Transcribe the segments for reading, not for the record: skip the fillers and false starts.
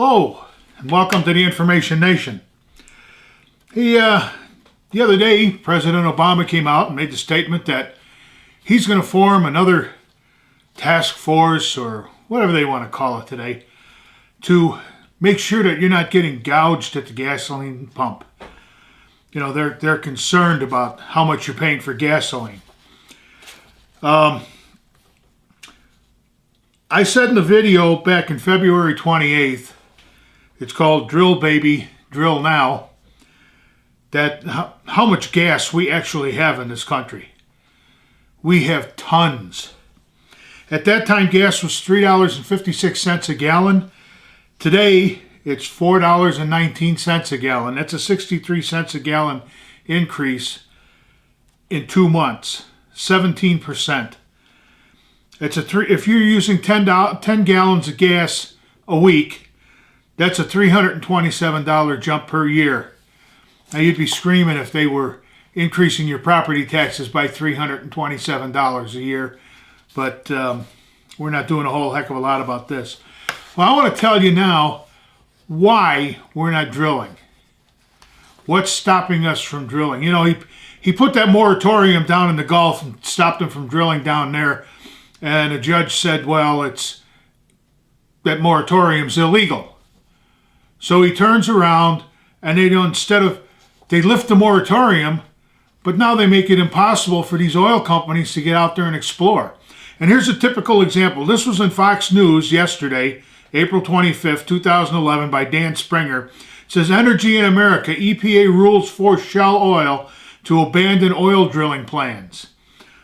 Hello, and welcome to the Information Nation. The other day, President Obama came out and made the statement that he's going to form another task force, or whatever they want to call it today, to make sure that you're not getting gouged at the gasoline pump. You know, they're concerned about how much you're paying for gasoline. I said in the video back in February 28th, it's called Drill Baby, Drill Now, that how much gas we actually have in this country. We have tons. At that time, gas was $3.56 a gallon. Today, it's $4.19 a gallon. That's a 63 cents a gallon increase in 2 months, 17%. If you're using 10 gallons of gas a week, that's a $327 jump per year. Now, you'd be screaming if they were increasing your property taxes by $327 a year, but we're not doing a whole heck of a lot about this. Well, I want to tell you now why we're not drilling. What's stopping us from drilling? You know, he put that moratorium down in the Gulf and stopped them from drilling down there, and a judge said, well, that moratorium's illegal. So he turns around and they lift the moratorium, but now they make it impossible for these oil companies to get out there and explore. And here's a typical example. This was in Fox News yesterday, April 25th, 2011, by Dan Springer. It says, Energy in America, EPA rules force Shell Oil to abandon oil drilling plans.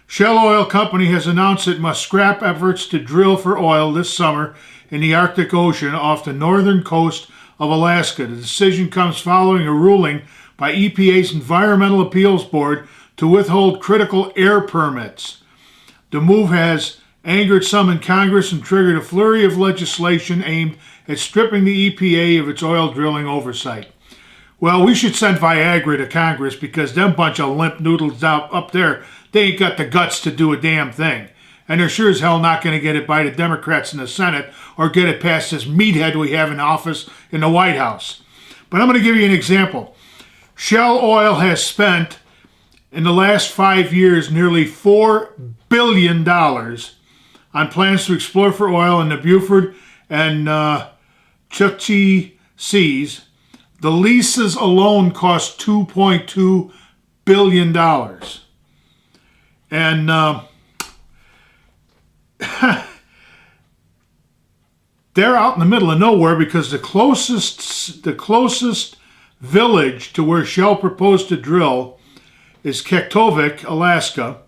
Shell Oil Company has announced it must scrap efforts to drill for oil this summer in the Arctic Ocean off the northern coast of Alaska. The decision comes following a ruling by EPA's Environmental Appeals Board to withhold critical air permits. The move has angered some in Congress and triggered a flurry of legislation aimed at stripping the EPA of its oil drilling oversight. Well, we should send Viagra to Congress, because them bunch of limp noodles up there, they ain't got the guts to do a damn thing. And they're sure as hell not going to get it by the Democrats in the Senate or get it past this meathead we have in office in the White House. But I'm going to give you an example. Shell Oil has spent, in the last 5 years, nearly $4 billion on plans to explore for oil in the Beaufort and Chukchi Seas. The leases alone cost $2.2 billion. And they're out in the middle of nowhere, because the closest village to where Shell proposed to drill is Kektovik, Alaska.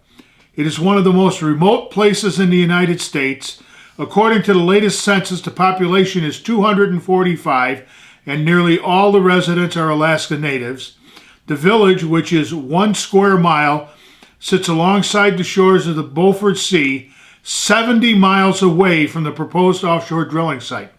It is one of the most remote places in the United States. According to the latest census, the population is 245, and nearly all the residents are Alaska natives. The village, which is 1 square mile, sits alongside the shores of the Beaufort Sea, 70 miles away from the proposed offshore drilling site.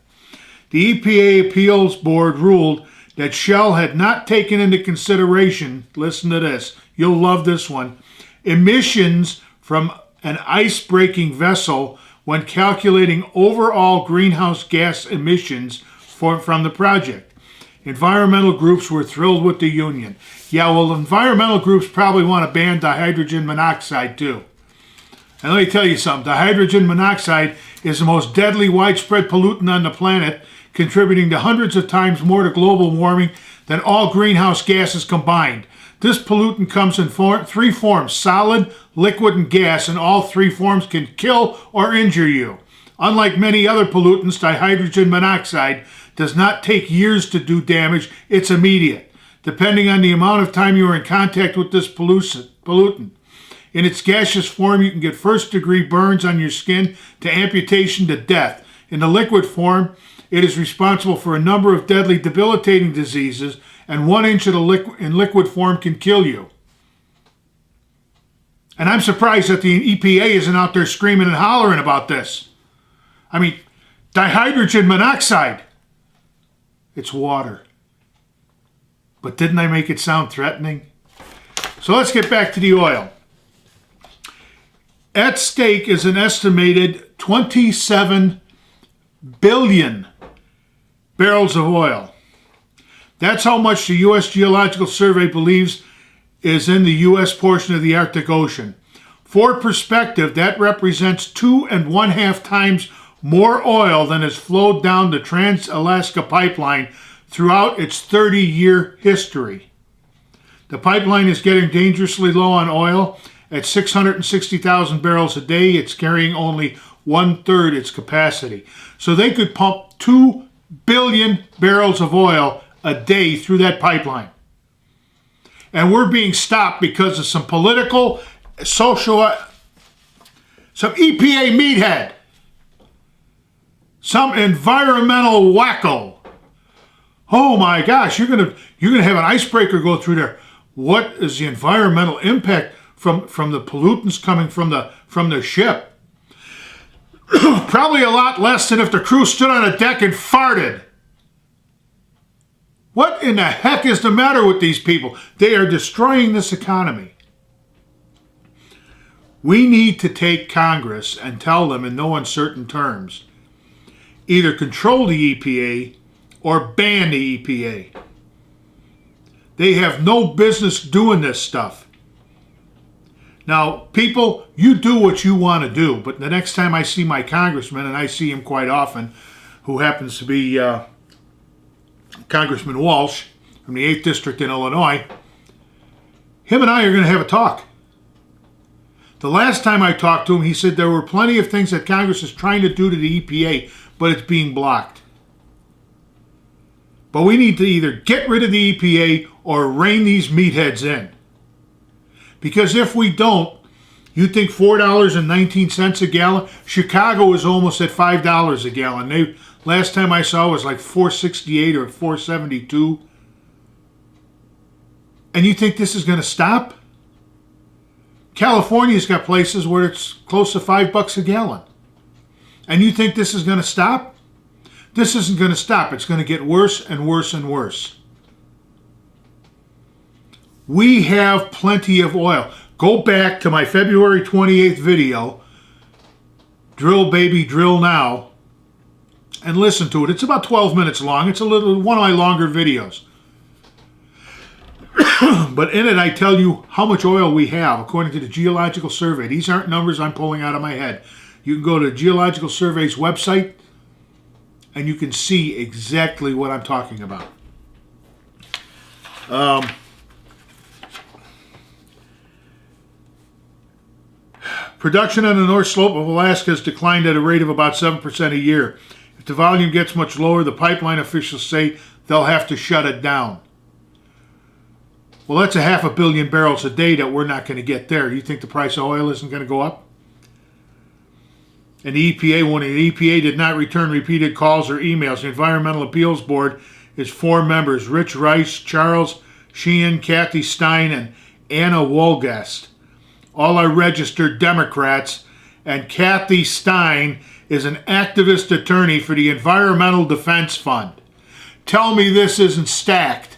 The EPA Appeals Board ruled that Shell had not taken into consideration, listen to this, you'll love this one, emissions from an ice-breaking vessel when calculating overall greenhouse gas emissions from the project. Environmental groups were thrilled with the union. Yeah, well, environmental groups probably want to ban dihydrogen monoxide too. And let me tell you something, dihydrogen monoxide is the most deadly widespread pollutant on the planet, contributing to hundreds of times more to global warming than all greenhouse gases combined. This pollutant comes in 3 forms, solid, liquid, and gas, and all 3 forms can kill or injure you. Unlike many other pollutants, dihydrogen monoxide does not take years to do damage, it's immediate, depending on the amount of time you are in contact with this pollutant. In its gaseous form, you can get first-degree burns on your skin to amputation to death. In the liquid form, it is responsible for a number of deadly, debilitating diseases, and 1 inch in liquid form can kill you. And I'm surprised that the EPA isn't out there screaming and hollering about this. I mean, dihydrogen monoxide. It's water. But didn't I make it sound threatening? So let's get back to the oil. At stake is an estimated $27 billion barrels of oil. That's how much the U.S. Geological Survey believes is in the U.S. portion of the Arctic Ocean. For perspective, that represents 2.5 times more oil than has flowed down the Trans-Alaska Pipeline throughout its 30-year history. The pipeline is getting dangerously low on oil. At 660,000 barrels a day, it's carrying only 1/3 its capacity. So they could pump 2 billion barrels of oil a day through that pipeline. And we're being stopped because of some political, social, some EPA meathead, some environmental wacko. Oh my gosh, you're gonna have an icebreaker go through there. What is the environmental impact from the pollutants coming from the ship? Probably a lot less than if the crew stood on a deck and farted. What in the heck is the matter with these people? They are destroying this economy. We need to take Congress and tell them in no uncertain terms, either control the EPA or ban the EPA. They have no business doing this stuff. Now, people, you do what you want to do, but the next time I see my congressman, and I see him quite often, who happens to be Congressman Walsh from the 8th District in Illinois, him and I are going to have a talk. The last time I talked to him, he said there were plenty of things that Congress is trying to do to the EPA, but it's being blocked. But we need to either get rid of the EPA or rein these meatheads in. Because if we don't, you think $4.19 a gallon? Chicago is almost at $5 a gallon. Last time I saw it was like $4.68 or $4.72. And you think this is going to stop? California's got places where it's close to $5 a gallon. And you think this is going to stop? This isn't going to stop. It's going to get worse and worse and worse. We have plenty of oil. Go back to my February 28th video, Drill Baby, Drill Now, and listen to it. It's about 12 minutes long. It's one of my longer videos. But in it, I tell you how much oil we have according to the Geological Survey. These aren't numbers I'm pulling out of my head. You can go to the Geological Survey's website, and you can see exactly what I'm talking about. Production on the North Slope of Alaska has declined at a rate of about 7% a year. If the volume gets much lower, the pipeline officials say they'll have to shut it down. Well, that's 500 million barrels a day that we're not going to get there. You think the price of oil isn't going to go up? And the EPA did not return repeated calls or emails. The Environmental Appeals Board is 4 members: Rich Rice, Charles Sheehan, Kathy Stein, and Anna Wolgast. All are registered Democrats, and Kathy Stein is an activist attorney for the Environmental Defense Fund. Tell me this isn't stacked.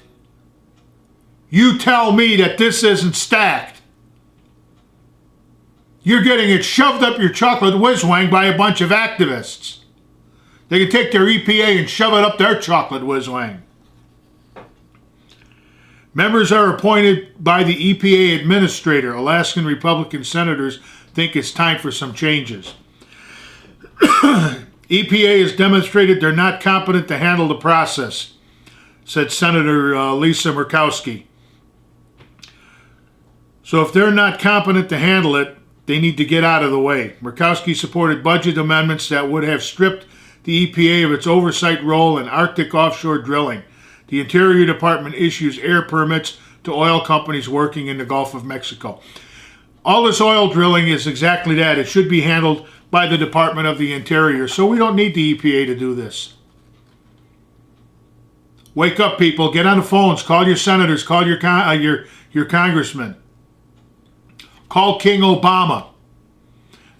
You tell me that this isn't stacked. You're getting it shoved up your chocolate whiz-wang by a bunch of activists. They can take their EPA and shove it up their chocolate whiz-wang. Members are appointed by the EPA administrator. Alaskan Republican senators think it's time for some changes. EPA has demonstrated they're not competent to handle the process, said Senator Lisa Murkowski. So if they're not competent to handle it, they need to get out of the way. Murkowski supported budget amendments that would have stripped the EPA of its oversight role in Arctic offshore drilling. The Interior Department issues air permits to oil companies working in the Gulf of Mexico. All this oil drilling is exactly that. It should be handled by the Department of the Interior, so we don't need the EPA to do this. Wake up, people. Get on the phones. Call your senators. Call your congressmen. Call King Obama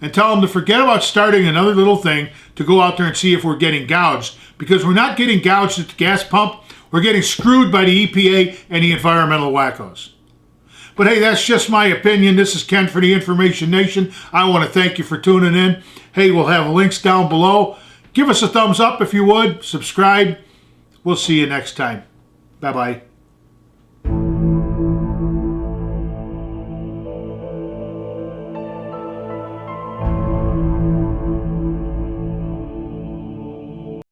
and tell him to forget about starting another little thing to go out there and see if we're getting gouged, because we're not getting gouged at the gas pump. We're getting screwed by the EPA and the environmental wackos. But hey, that's just my opinion. This is Ken for the Information Nation. I want to thank you for tuning in. Hey, we'll have links down below. Give us a thumbs up if you would. Subscribe. We'll see you next time. Bye-bye.